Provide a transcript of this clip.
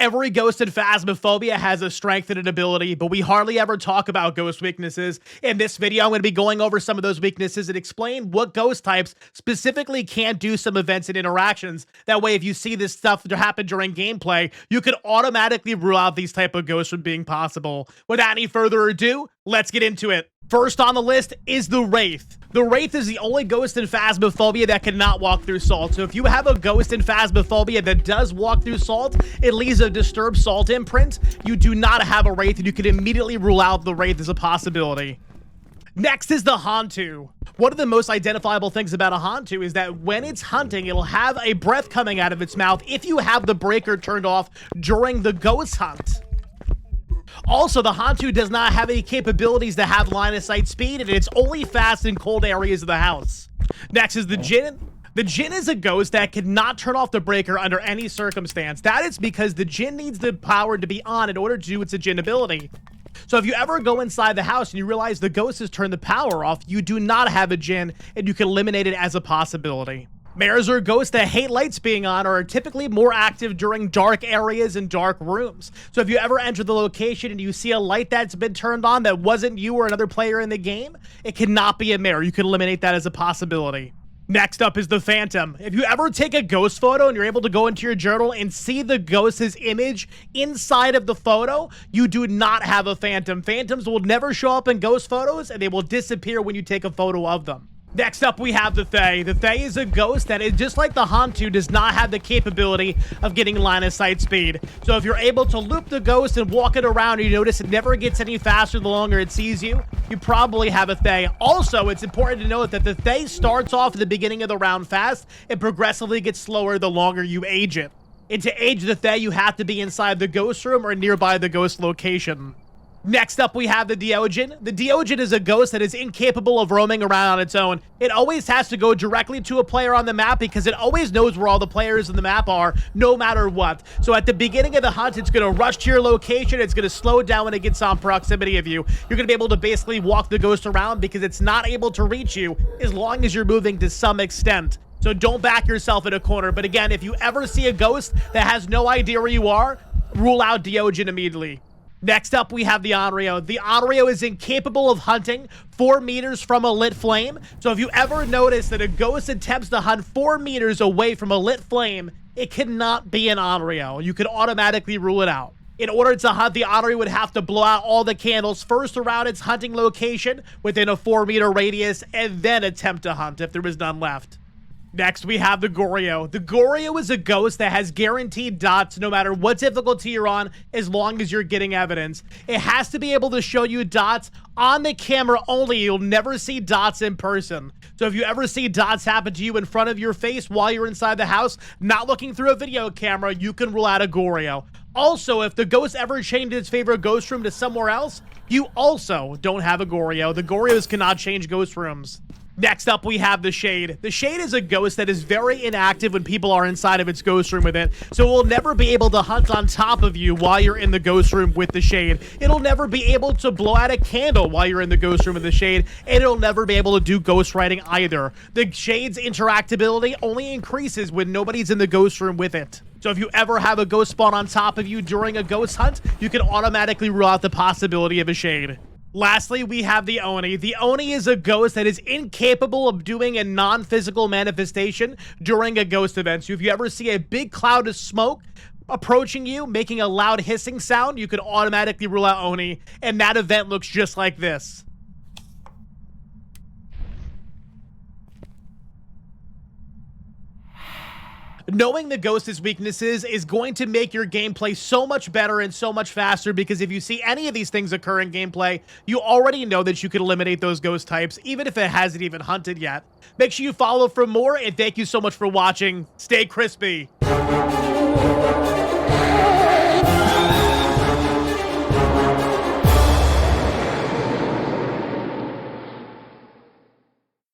Every ghost in Phasmophobia has a strength and an ability, but we hardly ever talk about ghost weaknesses. In this video, I'm going to be going over some of those weaknesses and explain what ghost types specifically can't do some events and interactions. That way, if you see this stuff happen during gameplay, you can automatically rule out these type of ghosts from being possible. Without any further ado, let's get into it. First on the list is the Wraith. The Wraith is the only ghost in Phasmophobia that cannot walk through salt. So if you have a ghost in Phasmophobia that does walk through salt, it leaves a disturbed salt imprint. You do not have a Wraith, and you can immediately rule out the Wraith as a possibility. Next is the Hantu. One of the most identifiable things about a Hantu is that when it's hunting, it'll have a breath coming out of its mouth if you have the breaker turned off during the ghost hunt. Also, the Hantu does not have any capabilities to have line of sight speed, and it's only fast in cold areas of the house. Next is the Djinn. The Djinn is a ghost that cannot turn off the breaker under any circumstance. That is because the Djinn needs the power to be on in order to do its Djinn ability. So if you ever go inside the house and you realize the ghost has turned the power off, you do not have a Djinn, and you can eliminate it as a possibility. Mares are ghosts that hate lights being on or are typically more active during dark areas and dark rooms. So if you ever enter the location and you see a light that's been turned on that wasn't you or another player in the game, it cannot be a mare. You can eliminate that as a possibility. Next up is the Phantom. If you ever take a ghost photo and you're able to go into your journal and see the ghost's image inside of the photo, you do not have a Phantom. Phantoms will never show up in ghost photos, and they will disappear when you take a photo of them. Next up, we have the Fae. The Fae is a ghost that is just like the Hantu, does not have the capability of getting line of sight speed. So if you're able to loop the ghost and walk it around, and you notice it never gets any faster the longer it sees you, you probably have a Fae. Also, it's important to note that the Fae starts off at the beginning of the round fast and progressively gets slower the longer you age it. And to age the Fae, you have to be inside the ghost room or nearby the ghost location. Next up, we have the Deogen. The Deogen is a ghost that is incapable of roaming around on its own. It always has to go directly to a player on the map because it always knows where all the players in the map are, no matter what. So at the beginning of the hunt, it's going to rush to your location. It's going to slow down when it gets on proximity of you. You're going to be able to basically walk the ghost around because it's not able to reach you as long as you're moving to some extent. So don't back yourself in a corner. But again, if you ever see a ghost that has no idea where you are, rule out Deogen immediately. Next up, we have the Onryo. The Onryo is incapable of hunting 4 meters from a lit flame. So if you ever notice that a ghost attempts to hunt 4 meters away from a lit flame, it cannot be an Onryo. You can automatically rule it out. In order to hunt, the Onryo would have to blow out all the candles first around its hunting location within a 4-meter radius and then attempt to hunt if there was none left. Next, we have the Goryo. The Goryo is a ghost that has guaranteed dots no matter what difficulty you're on as long as you're getting evidence. It has to be able to show you dots on the camera only. You'll never see dots in person. So if you ever see dots happen to you in front of your face while you're inside the house, not looking through a video camera, you can rule out a Goryo. Also, if the ghost ever changed its favorite ghost room to somewhere else, you also don't have a Goryo. The Goryos cannot change ghost rooms. Next up, we have the Shade. The Shade is a ghost that is very inactive when people are inside of its ghost room with it, so it will never be able to hunt on top of you while you're in the ghost room with the Shade. It'll never be able to blow out a candle while you're in the ghost room with the Shade, and it'll never be able to do ghost writing either. The Shade's interactability only increases when nobody's in the ghost room with it. So if you ever have a ghost spawn on top of you during a ghost hunt, you can automatically rule out the possibility of a Shade. Lastly, we have the Oni. The Oni is a ghost that is incapable of doing a non-physical manifestation during a ghost event. So if you ever see a big cloud of smoke approaching you, making a loud hissing sound, you can automatically rule out Oni, and that event looks just like this. Knowing the ghost's weaknesses is going to make your gameplay so much better and so much faster, because if you see any of these things occur in gameplay, you already know that you can eliminate those ghost types, even if it hasn't even hunted yet. Make sure you follow for more, and thank you so much for watching. Stay crispy.